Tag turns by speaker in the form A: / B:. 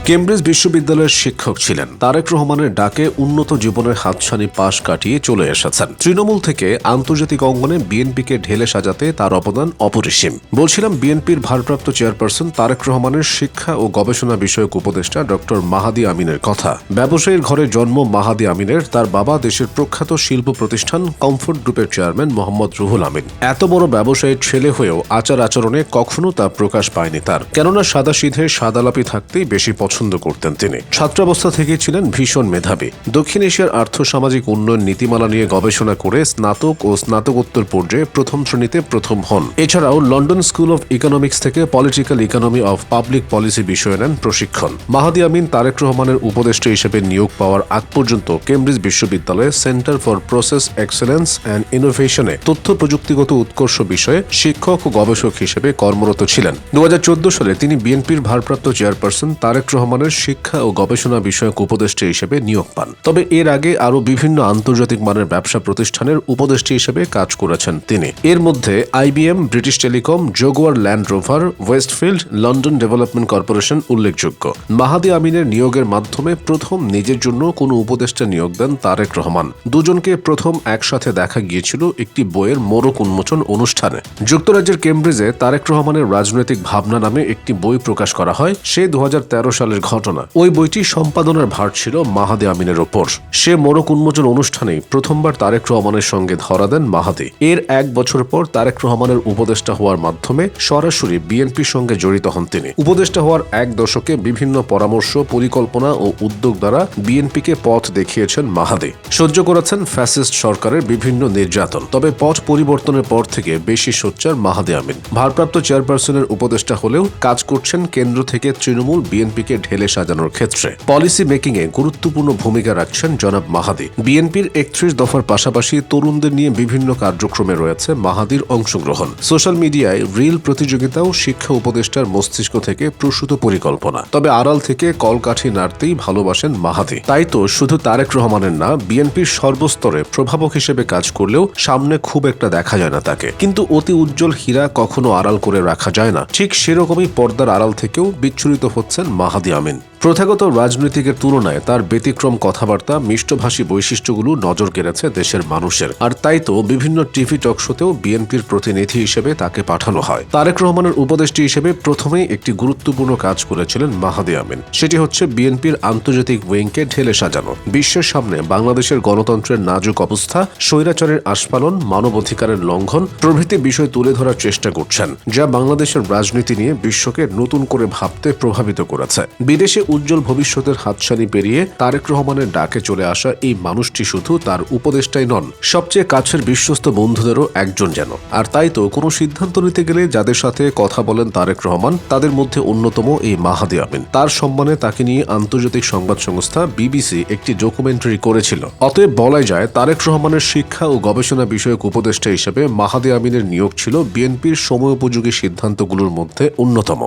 A: Cambridge বিশ্ববিদ্যালয়ের শিক্ষক ছিলেন। তারেক রহমানের ডাকে উন্নত জীবনের হাতছানি পাশ কাটিয়ে চলে এসেছেন। তৃণমূল থেকে আন্তর্জাতিক অঙ্গনে বিএনপিকে ঢেলে সাজাতে তার অবদান অপরিসীম। বলছিলাম বিএনপির ভারপ্রাপ্ত চেয়ারপারসন তারেক রহমানের শিক্ষা ও গবেষণা বিষয়ক উপদেষ্টা ডক্টর মাহাদি আমিনের কথা। ব্যবসায়ীর ঘরে জন্ম মাহাদি আমিনের। তার বাবা দেশের প্রখ্যাত শিল্প প্রতিষ্ঠান কমফোর্ট গ্রুপের চেয়ারম্যান মোহাম্মদ রুহুল আমিন। এত বড় ব্যবসায়ীর ছেলে হয়েও আচার আচরণে কখনো তা প্রকাশ পায়নি তার, কেননা সাদাসিধে সাদালাপি থাকতেই বেশি পছন্দ করতেন তিনি। ছাত্রাবস্থা থেকে ছিলেন ভীষণ মেধাবী। দক্ষিণ এশিয়ার আর্থসামাজিক উন্নয়ন নীতিমালা নিয়ে গবেষণা করে স্নাতক ও স্নাতকোত্তর পর্যায়ে প্রথম শ্রেণীতে প্রথম হন। এছাড়াও লন্ডন স্কুল অব ইকোনমিক্স থেকে political economy of public policy বিষয়ে নেন প্রশিক্ষণ। মাহাদি আমিন তারেক রহমানের উপদেষ্টা হিসেবে নিয়োগ পাওয়ার আগ পর্যন্ত কেমব্রিজ বিশ্ববিদ্যালয়ে centre for process excellence and ইনোভেশনে তথ্য প্রযুক্তিগত উৎকর্ষ বিষয়ে শিক্ষক ও গবেষক হিসেবে কর্মরত ছিলেন। 2014 সালে তিনি বিএনপির ভারপ্রাপ্ত চেয়ারপারসন তারেক রহমানের শিক্ষা ও গবেষণা বিষয়ক উপদেষ্টা হিসেবে নিয়োগ পান। তবে এর আগে আরও বিভিন্ন আন্তর্জাতিক মানের ব্যবসা প্রতিষ্ঠানের উপদেষ্টা হিসেবে কাজ করেছেন তিনি। এর মধ্যে IBM, British Telecom, Jaguar Land Rover, Westfield, London Development Corporation উল্লেখযোগ্য। মাহাদি আমিনের নিয়োগের মাধ্যমে প্রথম নিজের জন্য কোনো উপদেষ্টা নিয়োগ দেন তারেক রহমান। দুজনকে প্রথম একসাথে দেখা গিয়েছিল একটি বইয়ের মোড়ক উন্মোচন অনুষ্ঠানে। যুক্তরাজ্যের কেমব্রিজে তারেক রহমানের রাজনৈতিক ভাবনা নামে একটি বই প্রকাশ করা হয়। সে 2013 সালের ঘটনা। ওই বইটি সম্পাদনার ভার ছিল মাহাদি আমিনের ওপর। সে মোড়ক উন্মোচন অনুষ্ঠানেই প্রথমবার তারেক রহমানের সঙ্গে ধরা দেন মাহাদি। এর এক বছর পর তারেক রহমানের উপদেষ্টা হওয়ার মাধ্যমে সরাসরি বিএনপির সঙ্গে জড়িত হন তিনি। উপদেষ্টা হওয়ার এক দশকে বিভিন্ন পরামর্শ, পরিকল্পনা ও উদ্যোগ দ্বারা বিএনপিকে পথ দেখিয়েছেন মাহাদি। সহ্য করেছেন ফ্যাসিস্ট সরকারের বিভিন্ন নির্যাতন। তবে পথ পরিবর্তনের পর থেকে বেশি সোচ্চার মাহাদি আমিন। ভারপ্রাপ্ত চেয়ারপারসনের উপদেষ্টা হলেও কাজ করছেন কেন্দ্র থেকে তৃণমূল বিএনপিকে ঢেলে সাজানোর ক্ষেত্রে। পলিসি মেকিং এ গুরুত্বপূর্ণ ভূমিকা রাখছেন জনাব মাহাদি। বিএনপির 31 দফার পাশাপাশি তরুণদের নিয়ে বিভিন্ন কার্যক্রমে রয়েছে মাহাদির অংশগ্রহণ। সোশ্যাল মিডিয়ায় রিল প্রতিযোগিতাও শিক্ষা উপদেষ্টার মস্তিষ্ক থেকে প্রসূত পরিকল্পনা। তবে আড়াল থেকে কলকাঠি নাড়তেই ভালোবাসেন মাহাদি। তাই তো শুধু তারেক রহমানের না, বিএনপির সর্বস্তরে প্রভাবক হিসেবে কাজ করলেও সামনে খুব একটা দেখা যায় না তাকে। কিন্তু অতি উজ্জ্বল হীরা কখনো আড়াল করে রাখা যায় না। ঠিক সেরকমই পর্দার আড়াল থেকেও বিচ্ছুরিত হচ্ছেন মাহাদি আমিন। প্রথাগত রাজনীতিকের তুলনায় তার ব্যতিক্রম কথাবার্তা, মিষ্টভাষী বৈশিষ্ট্যগুলো নজর কেড়েছে দেশের মানুষের। আর তাই তো বিভিন্ন টিভি টকশোতেও বিএনপির প্রতিনিধি হিসেবে তাকে পাঠানো হয়। তারেক রহমানের উপদেষ্টা হিসেবে প্রথমেই একটি গুরুত্বপূর্ণ কাজ করেছিলেন মাহাদি আমিন। সেটি হচ্ছে বিএনপির আন্তর্জাতিক উইংকে ঢেলে সাজানো। বিশ্বের সামনে বাংলাদেশের গণতন্ত্রের নাজুক অবস্থা, স্বৈরাচারের আস্ফালন, মানবাধিকারের লঙ্ঘন প্রভৃতি বিষয় তুলে ধরার চেষ্টা করছেন, যা বাংলাদেশের রাজনীতি নিয়ে বিশ্বকে নতুন করে ভাবতে প্রভাবিত করেছে। বিদেশে উজ্জ্বল ভবিষ্যতের হাতছানি পেরিয়ে তারেক রহমানের ডাকে চলে আসা এই মানুষটি শুধু তার উপদেষ্টাই নন, সবচেয়ে কাছের বিশ্বস্ত বন্ধুদেরও একজন যেন। আর তাই তো কোনো সিদ্ধান্ত নিতে গেলে যাদের সাথে কথা বলেন তারেক রহমান, তাদের মধ্যে অন্যতম এই মাহাদি আমিন। তার সম্মানে তাকে নিয়ে আন্তর্জাতিক সংবাদ সংস্থা বিবিসি একটি ডকুমেন্টারি করেছিল। অতএব বলাই যায় তারেক রহমানের শিক্ষা ও গবেষণা বিষয়ক উপদেষ্টা হিসেবে মাহাদি আমিনের নিয়োগ ছিল বিএনপির সময়োপযোগী সিদ্ধান্তগুলোর মধ্যে অন্যতম।